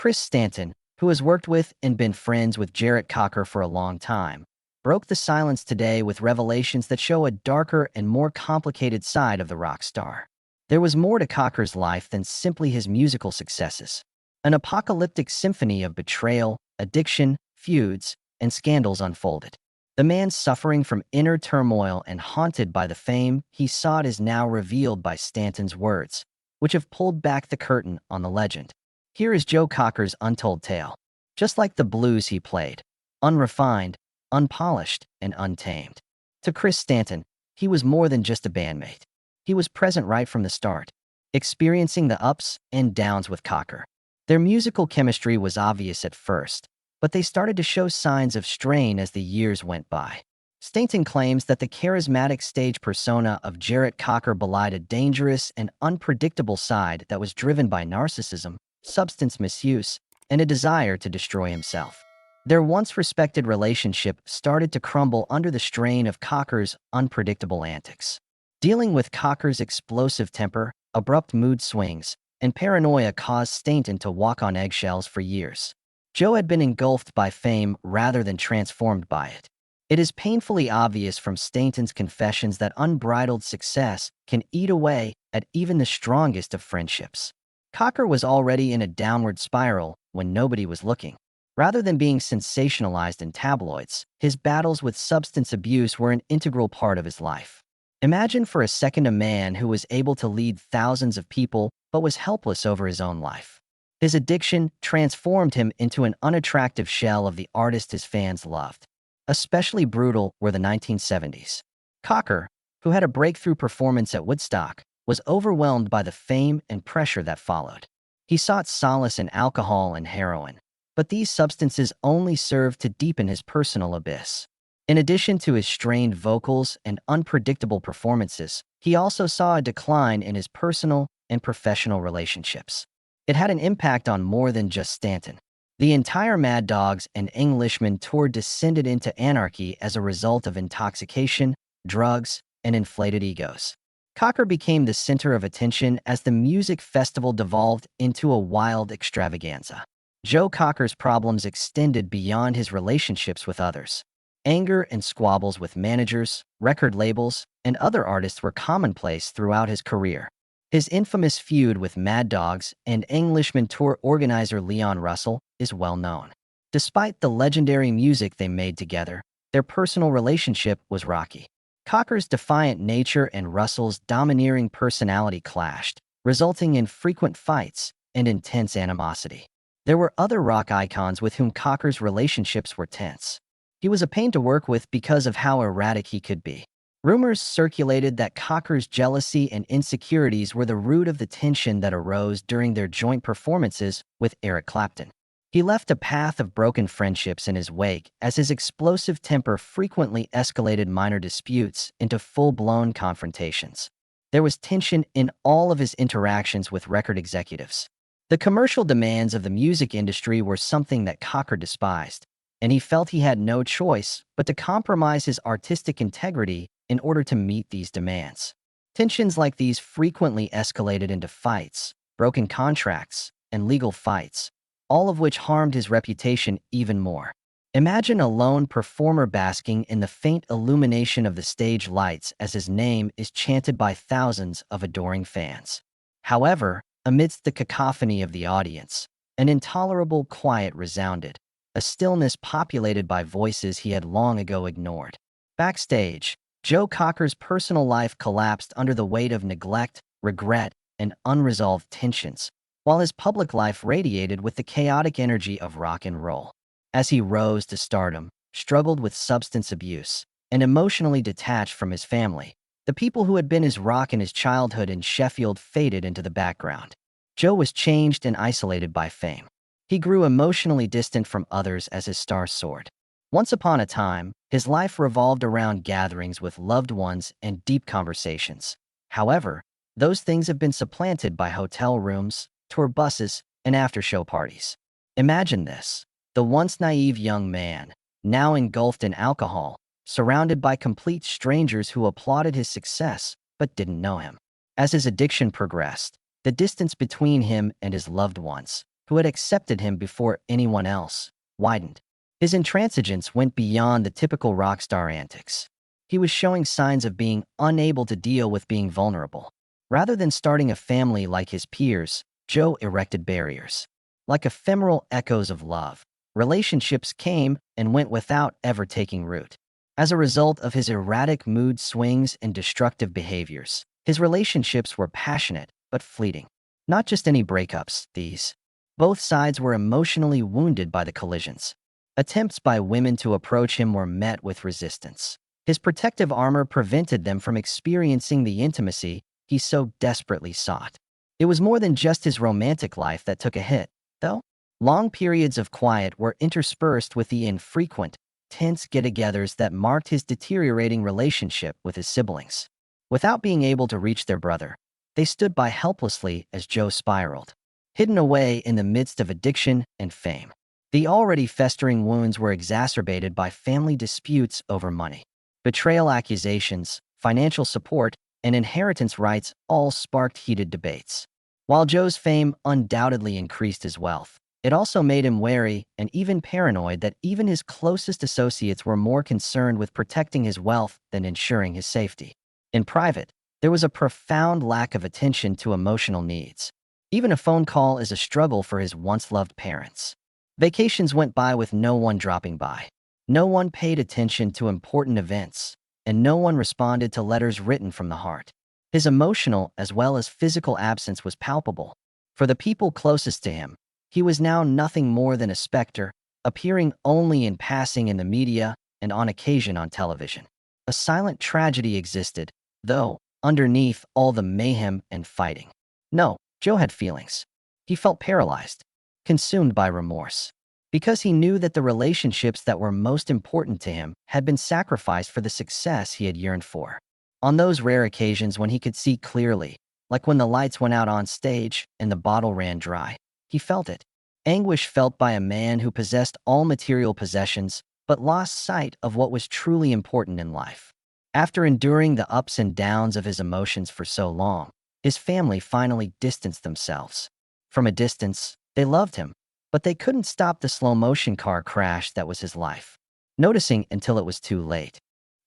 Chris Stainton, who has worked with and been friends with Jarrett Cocker for a long time, broke the silence today with revelations that show a darker and more complicated side of the rock star. There was more to Cocker's life than simply his musical successes. An apocalyptic symphony of betrayal, addiction, feuds, and scandals unfolded. The man suffering from inner turmoil and haunted by the fame he sought is now revealed by Stainton's words, which have pulled back the curtain on the legend. Here is Joe Cocker's untold tale. Just like the blues he played, unrefined, unpolished, and untamed. To Chris Stainton, he was more than just a bandmate. He was present right from the start, experiencing the ups and downs with Cocker. Their musical chemistry was obvious at first, but they started to show signs of strain as the years went by. Stainton claims that the charismatic stage persona of Jarrett Cocker belied a dangerous and unpredictable side that was driven by narcissism, substance misuse, and a desire to destroy himself. Their once respected relationship started to crumble under the strain of Cocker's unpredictable antics. Dealing with Cocker's explosive temper, abrupt mood swings, and paranoia caused Stainton to walk on eggshells for years. Joe had been engulfed by fame rather than transformed by it. It is painfully obvious from Stainton's confessions that unbridled success can eat away at even the strongest of friendships. Cocker was already in a downward spiral when nobody was looking. Rather than being sensationalized in tabloids, his battles with substance abuse were an integral part of his life. Imagine for a second a man who was able to lead thousands of people but was helpless over his own life. His addiction transformed him into an unattractive shell of the artist his fans loved. Especially brutal were the 1970s. Cocker, who had a breakthrough performance at Woodstock, was overwhelmed by the fame and pressure that followed. He sought solace in alcohol and heroin, but these substances only served to deepen his personal abyss. In addition to his strained vocals and unpredictable performances, he also saw a decline in his personal and professional relationships. It had an impact on more than just Stainton. The entire Mad Dogs and Englishmen tour descended into anarchy as a result of intoxication, drugs, and inflated egos. Cocker became the center of attention as the music festival devolved into a wild extravaganza. Joe Cocker's problems extended beyond his relationships with others. Anger and squabbles with managers, record labels, and other artists were commonplace throughout his career. His infamous feud with Mad Dogs and Englishman tour organizer Leon Russell is well known. Despite the legendary music they made together, their personal relationship was rocky. Cocker's defiant nature and Russell's domineering personality clashed, resulting in frequent fights and intense animosity. There were other rock icons with whom Cocker's relationships were tense. He was a pain to work with because of how erratic he could be. Rumors circulated that Cocker's jealousy and insecurities were the root of the tension that arose during their joint performances with Eric Clapton. He left a path of broken friendships in his wake as his explosive temper frequently escalated minor disputes into full-blown confrontations. There was tension in all of his interactions with record executives. The commercial demands of the music industry were something that Cocker despised, and he felt he had no choice but to compromise his artistic integrity in order to meet these demands. Tensions like these frequently escalated into fights, broken contracts, and legal fights, all of which harmed his reputation even more. Imagine a lone performer basking in the faint illumination of the stage lights as his name is chanted by thousands of adoring fans. However, amidst the cacophony of the audience, an intolerable quiet resounded, a stillness populated by voices he had long ago ignored. Backstage, Joe Cocker's personal life collapsed under the weight of neglect, regret, and unresolved tensions, while his public life radiated with the chaotic energy of rock and roll. As he rose to stardom, struggled with substance abuse, and emotionally detached from his family, the people who had been his rock in his childhood in Sheffield faded into the background. Joe was changed and isolated by fame. He grew emotionally distant from others as his star soared. Once upon a time, his life revolved around gatherings with loved ones and deep conversations. However, those things have been supplanted by hotel rooms, tour buses, and after-show parties. Imagine this: the once naive young man, now engulfed in alcohol, surrounded by complete strangers who applauded his success but didn't know him. As his addiction progressed, the distance between him and his loved ones, who had accepted him before anyone else, widened. His intransigence went beyond the typical rock star antics. He was showing signs of being unable to deal with being vulnerable. Rather than starting a family like his peers, Joe erected barriers. Like ephemeral echoes of love, relationships came and went without ever taking root. As a result of his erratic mood swings and destructive behaviors, his relationships were passionate but fleeting. Not just any breakups, these. Both sides were emotionally wounded by the collisions. Attempts by women to approach him were met with resistance. His protective armor prevented them from experiencing the intimacy he so desperately sought. It was more than just his romantic life that took a hit, though. Long periods of quiet were interspersed with the infrequent, tense get-togethers that marked his deteriorating relationship with his siblings. Without being able to reach their brother, they stood by helplessly as Joe spiraled, hidden away in the midst of addiction and fame. The already festering wounds were exacerbated by family disputes over money. Betrayal accusations, financial support, and inheritance rights all sparked heated debates. While Joe's fame undoubtedly increased his wealth, it also made him wary and even paranoid that even his closest associates were more concerned with protecting his wealth than ensuring his safety. In private, there was a profound lack of attention to emotional needs. Even a phone call is a struggle for his once-loved parents. Vacations went by with no one dropping by. No one paid attention to important events, and no one responded to letters written from the heart. His emotional as well as physical absence was palpable. For the people closest to him, he was now nothing more than a specter, appearing only in passing in the media and on occasion on television. A silent tragedy existed, though, underneath all the mayhem and fighting. No, Joe had feelings. He felt paralyzed, consumed by remorse, because he knew that the relationships that were most important to him had been sacrificed for the success he had yearned for. On those rare occasions when he could see clearly, like when the lights went out on stage and the bottle ran dry, he felt it. Anguish felt by a man who possessed all material possessions but lost sight of what was truly important in life. After enduring the ups and downs of his emotions for so long, his family finally distanced themselves. From a distance, they loved him, but they couldn't stop the slow-motion car crash that was his life. Noticing until it was too late,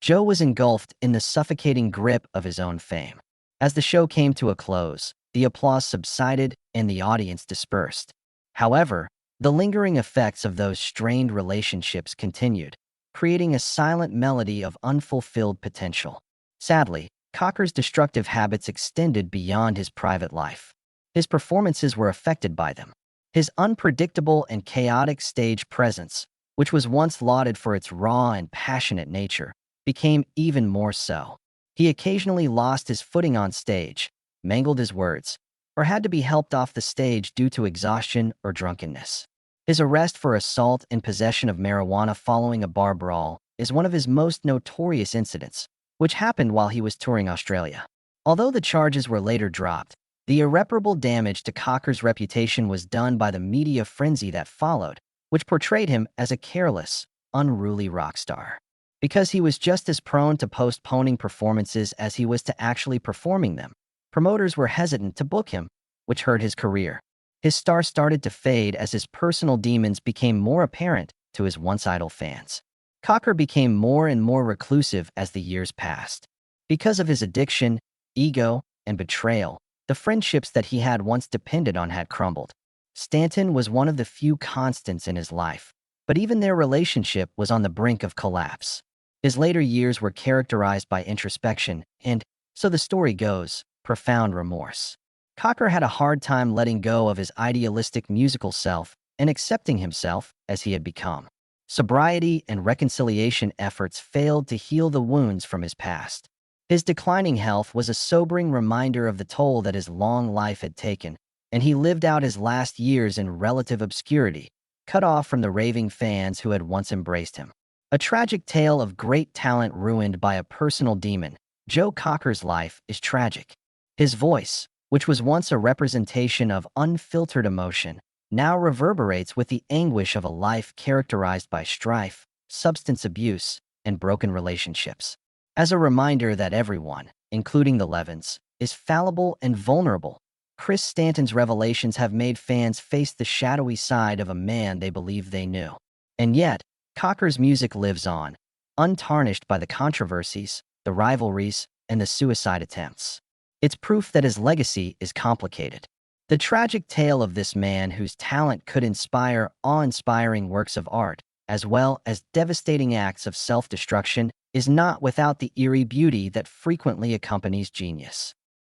Joe was engulfed in the suffocating grip of his own fame. As the show came to a close, the applause subsided and the audience dispersed. However, the lingering effects of those strained relationships continued, creating a silent melody of unfulfilled potential. Sadly, Cocker's destructive habits extended beyond his private life. His performances were affected by them. His unpredictable and chaotic stage presence, which was once lauded for its raw and passionate nature, became even more so. He occasionally lost his footing on stage, mangled his words, or had to be helped off the stage due to exhaustion or drunkenness. His arrest for assault and possession of marijuana following a bar brawl is one of his most notorious incidents, which happened while he was touring Australia. Although the charges were later dropped, the irreparable damage to Cocker's reputation was done by the media frenzy that followed, which portrayed him as a careless, unruly rock star. Because he was just as prone to postponing performances as he was to actually performing them, promoters were hesitant to book him, which hurt his career. His star started to fade as his personal demons became more apparent to his once idle fans. Cocker became more and more reclusive as the years passed. Because of his addiction, ego, and betrayal, the friendships that he had once depended on had crumbled. Stainton was one of the few constants in his life, but even their relationship was on the brink of collapse. His later years were characterized by introspection and, so the story goes, profound remorse. Cocker had a hard time letting go of his idealistic musical self and accepting himself as he had become. Sobriety and reconciliation efforts failed to heal the wounds from his past. His declining health was a sobering reminder of the toll that his long life had taken, and he lived out his last years in relative obscurity, cut off from the raving fans who had once embraced him. A tragic tale of great talent ruined by a personal demon, Joe Cocker's life is tragic. His voice, which was once a representation of unfiltered emotion, now reverberates with the anguish of a life characterized by strife, substance abuse, and broken relationships. As a reminder that everyone, including the Levins, is fallible and vulnerable, Chris Stainton's revelations have made fans face the shadowy side of a man they believed they knew. And yet, Cocker's music lives on, untarnished by the controversies, the rivalries, and the suicide attempts. It's proof that his legacy is complicated. The tragic tale of this man whose talent could inspire awe-inspiring works of art, as well as devastating acts of self-destruction, is not without the eerie beauty that frequently accompanies genius.